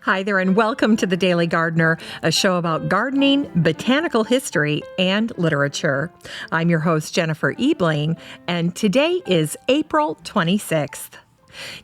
Hi there, and welcome to The Daily Gardener, a show about gardening, botanical history, and literature. I'm your host, Jennifer Ebling, and today is April 26th.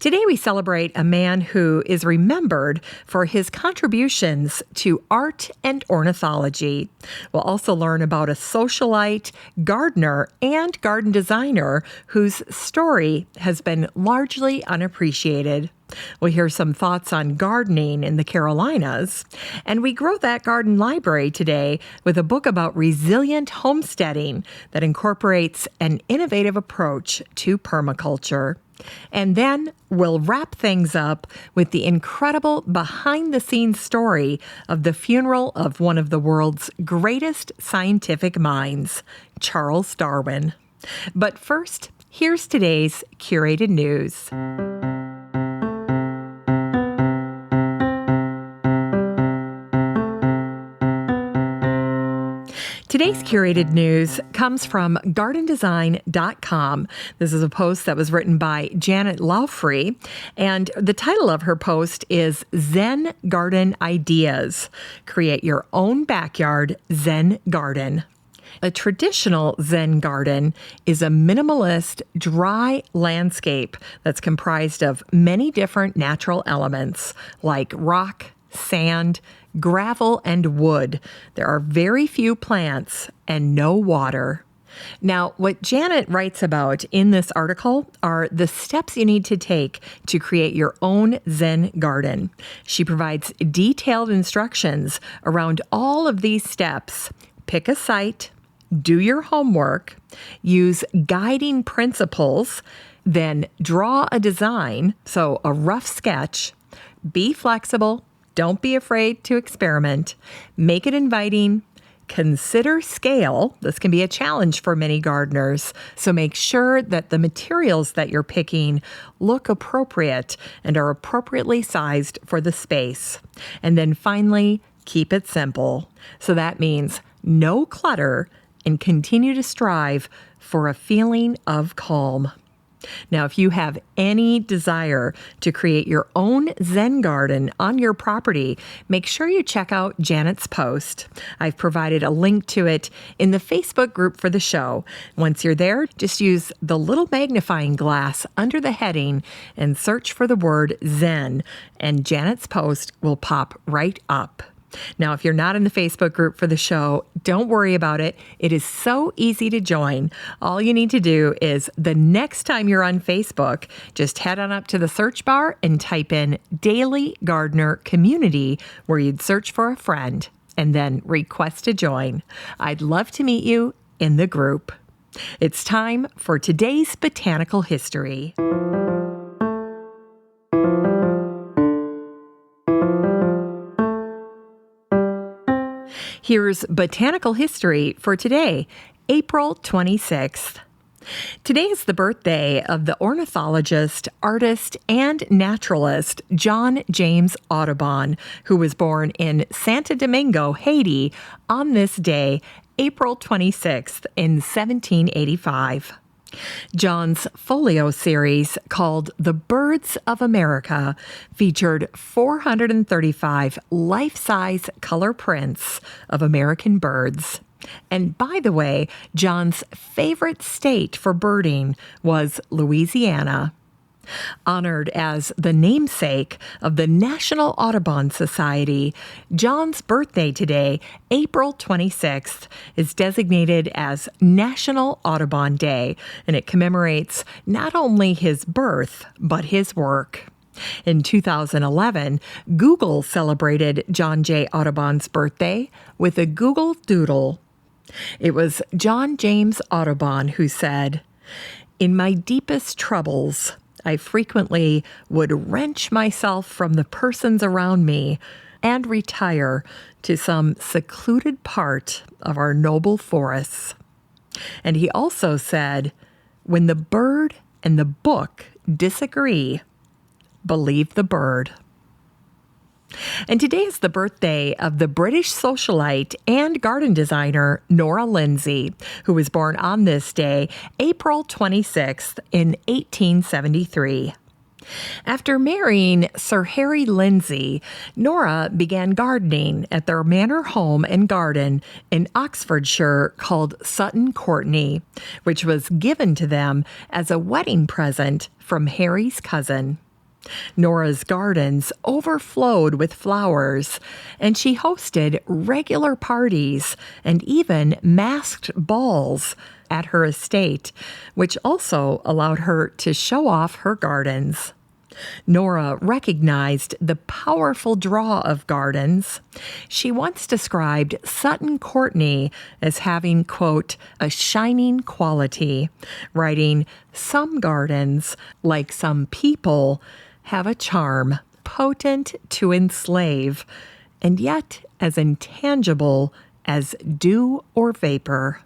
Today we celebrate a man who is remembered for his contributions to art and ornithology. We'll also learn about a socialite, gardener, and garden designer whose story has been largely unappreciated. We'll hear some thoughts on gardening in the Carolinas, and we grow that garden library today with a book about resilient homesteading that incorporates an innovative approach to permaculture. And then we'll wrap things up with the incredible behind-the-scenes story of the funeral of one of the world's greatest scientific minds, Charles Darwin. But first, here's today's curated news. Today's curated news comes from gardendesign.com. This is a post that was written by Janet Laufrey, and the title of her post is Zen Garden Ideas. Create your own backyard Zen garden. A traditional Zen garden is a minimalist, dry landscape that's comprised of many different natural elements like rock, sand, gravel, and wood. There are very few plants and no water. Now, what Janet writes about in this article are the steps you need to take to create your own Zen garden. She provides detailed instructions around all of these steps. Pick a site, do your homework, use guiding principles, then draw a design, so a rough sketch. Be flexible. Don't be afraid to experiment. Make it inviting. Consider scale. This can be a challenge for many gardeners, so make sure that the materials that you're picking look appropriate and are appropriately sized for the space. And then finally, keep it simple. So that means no clutter and continue to strive for a feeling of calm. Now, if you have any desire to create your own Zen garden on your property, make sure you check out Janet's post. I've provided a link to it in the Facebook group for the show. Once you're there, just use the little magnifying glass under the heading and search for the word Zen, and Janet's post will pop right up. Now, if you're not in the Facebook group for the show, don't worry about it. It is so easy to join. All you need to do is the next time you're on Facebook, just head on up to the search bar and type in Daily Gardener Community, where you'd search for a friend, and then request to join. I'd love to meet you in the group. It's time for today's botanical history. Here's botanical history for today, April 26th. Today is the birthday of the ornithologist, artist, and naturalist John James Audubon, who was born in Santo Domingo, Haiti, on this day, April 26th, in 1785. John's folio series, called The Birds of America, featured 435 life-size color prints of American birds. And by the way, John's favorite state for birding was Louisiana. Honored as the namesake of the National Audubon Society, John's birthday today, April 26th, is designated as National Audubon Day, and it commemorates not only his birth, but his work. In 2011, Google celebrated John J. Audubon's birthday with a Google Doodle. It was John James Audubon who said, "In my deepest troubles, I frequently would wrench myself from the persons around me and retire to some secluded part of our noble forests." And he also said, "When the bird and the book disagree, believe the bird." And today is the birthday of the British socialite and garden designer Norah Lindsey, who was born on this day, April 26th, in 1873. After marrying Sir Harry Lindsey, Norah began gardening at their manor home and garden in Oxfordshire called Sutton Courtenay, which was given to them as a wedding present from Harry's cousin. Norah's gardens overflowed with flowers, and she hosted regular parties and even masked balls at her estate, which also allowed her to show off her gardens. Norah recognized the powerful draw of gardens. She once described Sutton Courtenay as having, quote, a shining quality, writing, "Some gardens, like some people, have a charm potent to enslave, and yet as intangible as dew or vapor."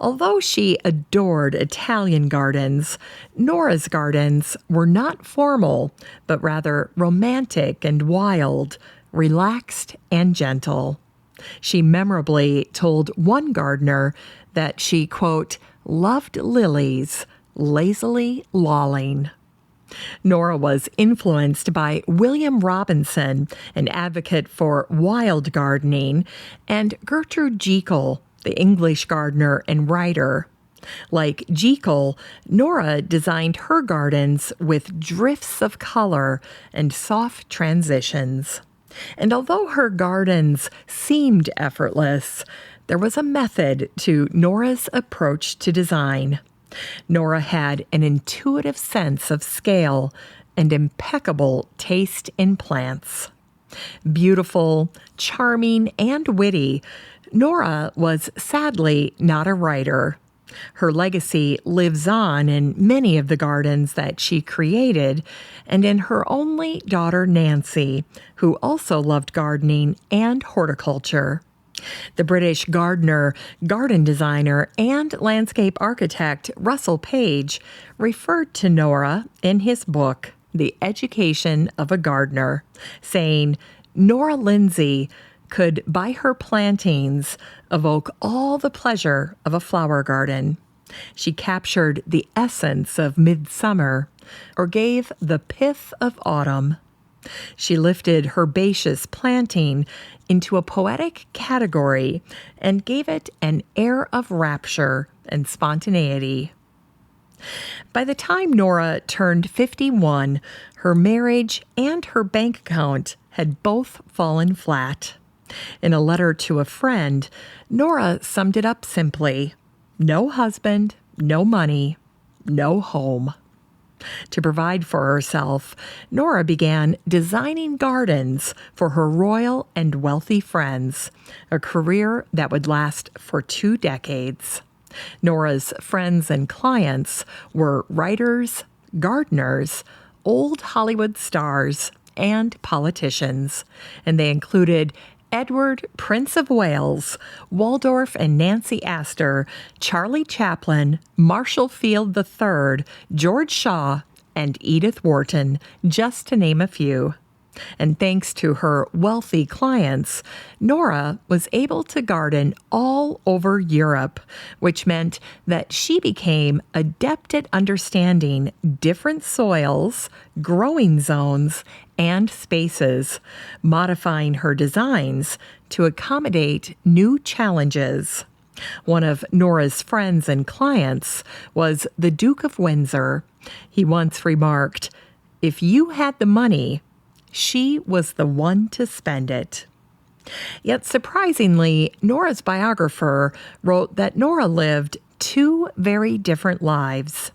Although she adored Italian gardens, Norah's gardens were not formal, but rather romantic and wild, relaxed and gentle. She memorably told one gardener that she, quote, loved lilies, lazily lolling. Norah was influenced by William Robinson, an advocate for wild gardening, and Gertrude Jekyll, the English gardener and writer. Like Jekyll, Norah designed her gardens with drifts of color and soft transitions. And although her gardens seemed effortless, there was a method to Norah's approach to design. Norah had an intuitive sense of scale and impeccable taste in plants. Beautiful, charming, and witty, Norah was sadly not a writer. Her legacy lives on in many of the gardens that she created and in her only daughter Nancy, who also loved gardening and horticulture. The British gardener, garden designer, and landscape architect Russell Page referred to Norah in his book, The Education of a Gardener, saying, "Norah Lindsey could, by her plantings, evoke all the pleasure of a flower garden. She captured the essence of midsummer, or gave the pith of autumn. She lifted herbaceous planting into a poetic category and gave it an air of rapture and spontaneity." By the time Norah turned 51, her marriage and her bank account had both fallen flat. In a letter to a friend, Norah summed it up simply: no husband, no money, no home. To provide for herself, Norah began designing gardens for her royal and wealthy friends, a career that would last for 2 decades. Norah's friends and clients were writers, gardeners, old Hollywood stars, and politicians, and they included Edward, Prince of Wales, Waldorf and Nancy Astor, Charlie Chaplin, Marshall Field III, George Shaw, and Edith Wharton, just to name a few. And thanks to her wealthy clients, Norah was able to garden all over Europe, which meant that she became adept at understanding different soils, growing zones, and spaces, modifying her designs to accommodate new challenges. One of Norah's friends and clients was the Duke of Windsor. He once remarked, "If you had the money, she was the one to spend it." Yet surprisingly, Norah's biographer wrote that Norah lived 2 very different lives.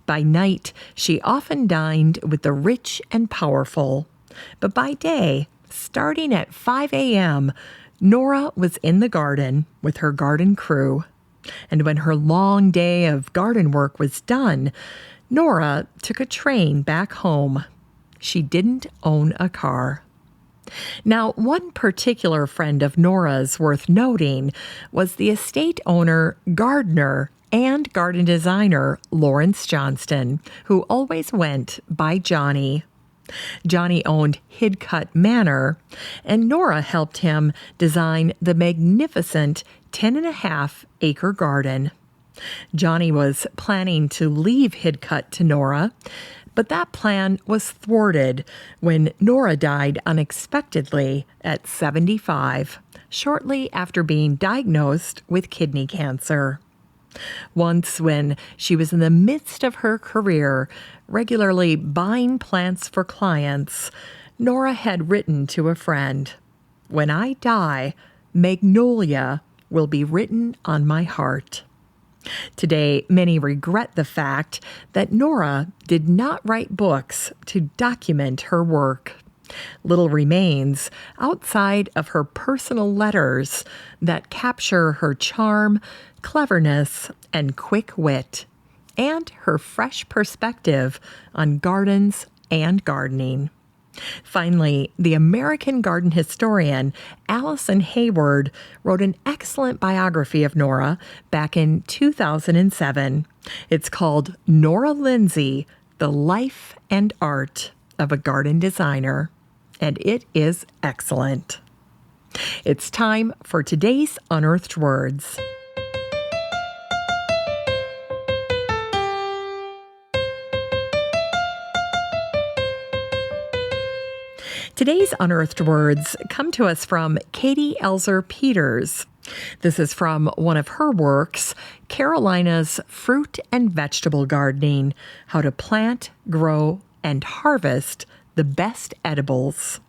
By night, she often dined with the rich and powerful. But by day, starting at 5 a.m., Norah was in the garden with her garden crew. And when her long day of garden work was done, Norah took a train back home. She didn't own a car. Now, one particular friend of Norah's worth noting was the estate owner, gardener, and garden designer Lawrence Johnston, who always went by Johnny. Johnny owned Hidcut Manor, and Norah helped him design the magnificent 10.5-acre garden. Johnny was planning to leave Hidcut to Norah, But that plan was thwarted when Norah died unexpectedly at 75, shortly after being diagnosed with kidney cancer. Once, when she was in the midst of her career, regularly buying plants for clients, Norah had written to a friend, "When I die, magnolia will be written on my heart." Today, many regret the fact that Norah did not write books to document her work. Little remains outside of her personal letters that capture her charm, cleverness, and quick wit, and her fresh perspective on gardens and gardening. Finally, the American garden historian Allison Hayward wrote an excellent biography of Norah back in 2007. It's called Norah Lindsey, The Life and Art of a Garden Designer, and it is excellent. It's time for today's Unearthed Words. Today's Unearthed Words come to us from Katie Elzer Peters. This is from one of her works, Carolina's Fruit and Vegetable Gardening: How to Plant, Grow, and Harvest the Best Edibles.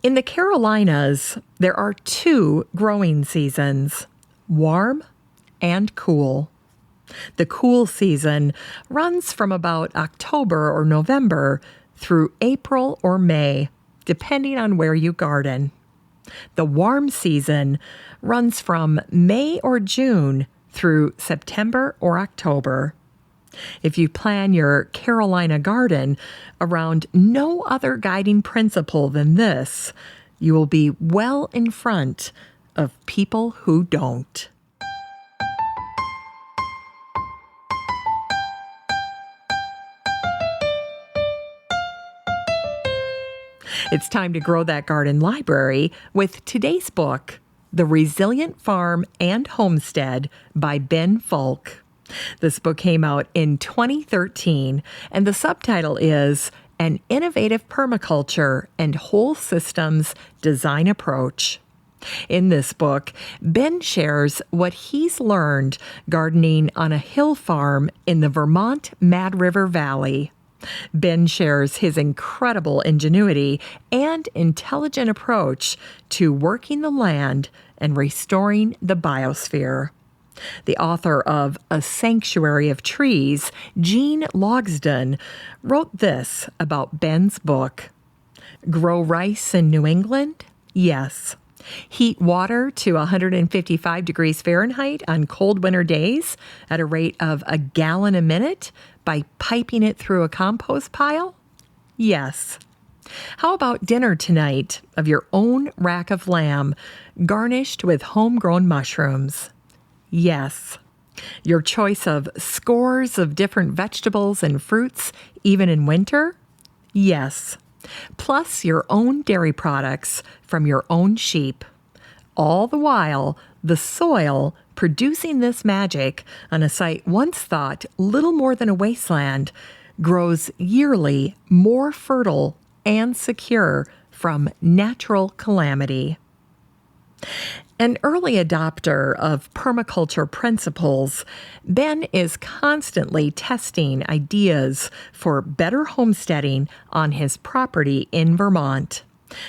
In the Carolinas, there are two growing seasons, warm and cool. The cool season runs from about October or November through April or May, depending on where you garden. The warm season runs from May or June through September or October. If you plan your Carolina garden around no other guiding principle than this, you will be well in front of people who don't. It's time to grow that garden library with today's book, The Resilient Farm and Homestead by Ben Falk. This book came out in 2013, and the subtitle is An Innovative Permaculture and Whole Systems Design Approach. In this book, Ben shares what he's learned gardening on a hill farm in the Vermont Mad River Valley. Ben shares his incredible ingenuity and intelligent approach to working the land and restoring the biosphere. The author of A Sanctuary of Trees, Jean Logsdon, wrote this about Ben's book. Grow rice in New England? Yes. Heat water to 155 degrees Fahrenheit on cold winter days at a rate of a gallon a minute by piping it through a compost pile? Yes. How about dinner tonight of your own rack of lamb garnished with homegrown mushrooms? Yes. Your choice of scores of different vegetables and fruits, even in winter? Yes. Plus your own dairy products from your own sheep. All the while, the soil producing this magic on a site once thought little more than a wasteland grows yearly more fertile and secure from natural calamity. An early adopter of permaculture principles, Ben is constantly testing ideas for better homesteading on his property in Vermont.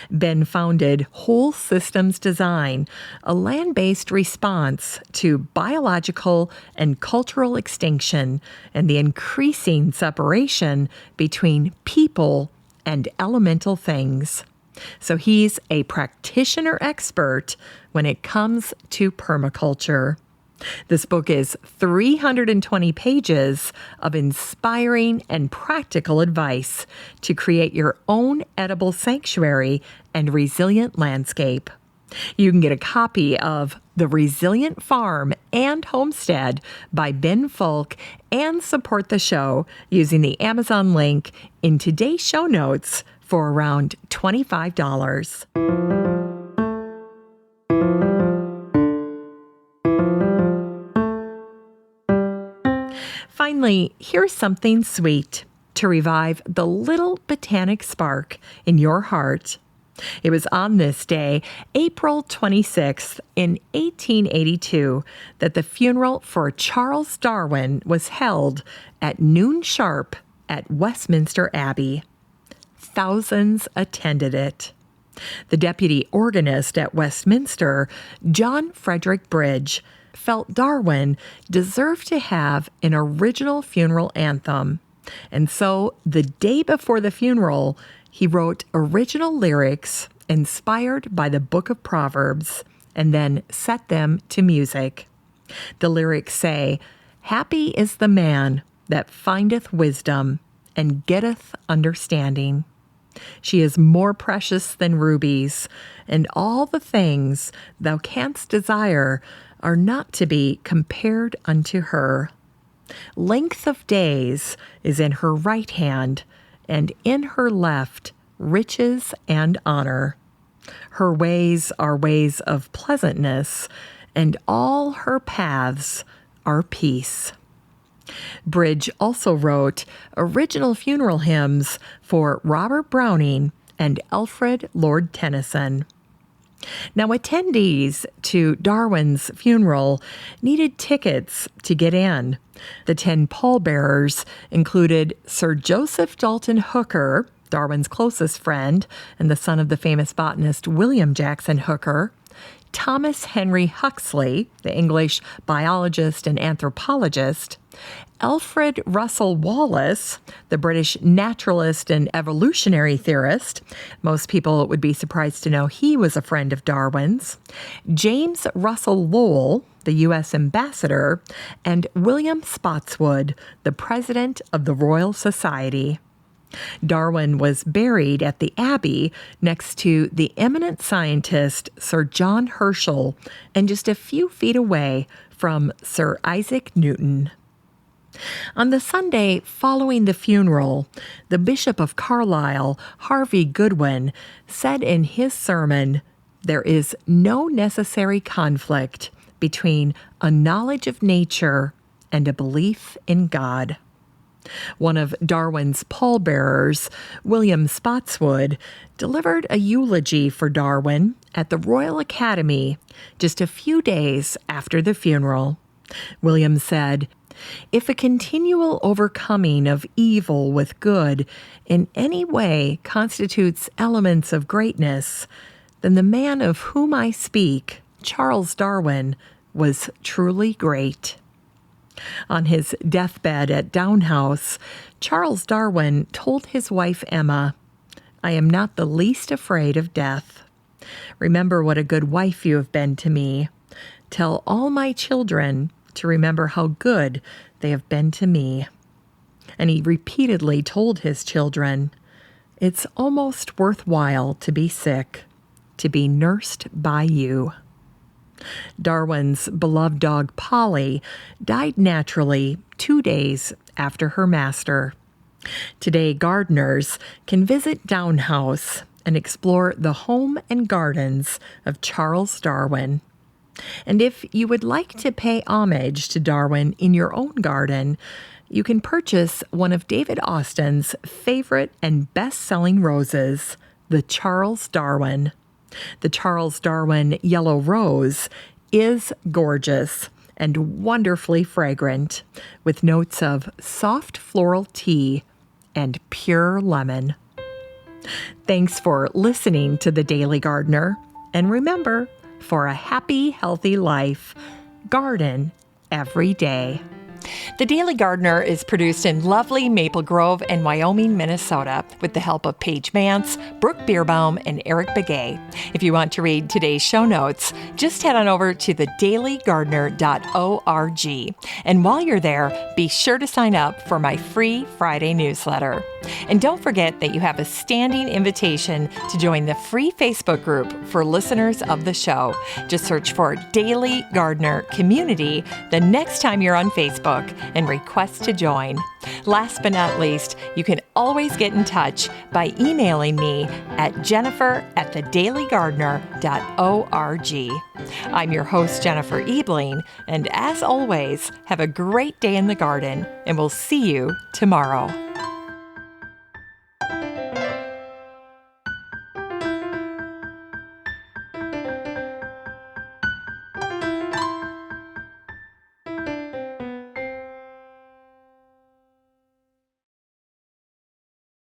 Ben founded Whole Systems Design, a land-based response to biological and cultural extinction and the increasing separation between people and elemental things. So he's a practitioner expert when it comes to permaculture. This book is 320 pages of inspiring and practical advice to create your own edible sanctuary and resilient landscape. You can get a copy of The Resilient Farm and Homestead by Ben Falk and support the show using the Amazon link in today's show notes for around $25. Finally, here's something sweet to revive the little botanic spark in your heart. It was on this day, April 26th, in 1882, that the funeral for Charles Darwin was held at noon sharp at Westminster Abbey. Thousands attended it. The deputy organist at Westminster, John Frederick Bridge, felt Darwin deserved to have an original funeral anthem. And so, the day before the funeral, he wrote original lyrics inspired by the Book of Proverbs and then set them to music. The lyrics say, "Happy is the man that findeth wisdom and getteth understanding. She is more precious than rubies, and all the things thou canst desire are not to be compared unto her. Length of days is in her right hand, and in her left riches and honor. Her ways are ways of pleasantness, and all her paths are peace." Bridge also wrote original funeral hymns for Robert Browning and Alfred Lord Tennyson. Now, attendees to Darwin's funeral needed tickets to get in. The 10 pallbearers included Sir Joseph Dalton Hooker, Darwin's closest friend and the son of the famous botanist William Jackson Hooker, Thomas Henry Huxley, the English biologist and anthropologist, Alfred Russel Wallace, the British naturalist and evolutionary theorist. Most people would be surprised to know he was a friend of Darwin's. James Russell Lowell, the U.S. ambassador, and William Spotswood, the president of the Royal Society. Darwin was buried at the Abbey next to the eminent scientist Sir John Herschel and just a few feet away from Sir Isaac Newton. On the Sunday following the funeral, the Bishop of Carlisle, Harvey Goodwin, said in his sermon, "There is no necessary conflict between a knowledge of nature and a belief in God." One of Darwin's pallbearers, William Spotswood, delivered a eulogy for Darwin at the Royal Academy just a few days after the funeral. William said, "If a continual overcoming of evil with good in any way constitutes elements of greatness, then the man of whom I speak, Charles Darwin, was truly great." On his deathbed at Down House, Charles Darwin told his wife Emma, "I am not the least afraid of death. Remember what a good wife you have been to me. Tell all my children to remember how good they have been to me." And he repeatedly told his children, "It's almost worthwhile to be sick, to be nursed by you." Darwin's beloved dog Polly died naturally 2 days after her master. Today, gardeners can visit Down House and explore the home and gardens of Charles Darwin. And if you would like to pay homage to Darwin in your own garden, you can purchase one of David Austin's favorite and best-selling roses, the Charles Darwin. The Charles Darwin Yellow Rose is gorgeous and wonderfully fragrant, with notes of soft floral tea and pure lemon. Thanks for listening to The Daily Gardener. And remember, for a happy, healthy life, garden every day. The Daily Gardener is produced in lovely Maple Grove and Wyoming, Minnesota, with the help of Paige Mance, Brooke Bierbaum, and Eric Begay. If you want to read today's show notes, just head on over to thedailygardener.org. And while you're there, be sure to sign up for my free Friday newsletter. And don't forget that you have a standing invitation to join the free Facebook group for listeners of the show. Just search for Daily Gardener Community the next time you're on Facebook, and request to join. Last but not least, you can always get in touch by emailing me at jennifer@thedailygardener.org. I'm your host, Jennifer Ebling, and as always, have a great day in the garden, and we'll see you tomorrow.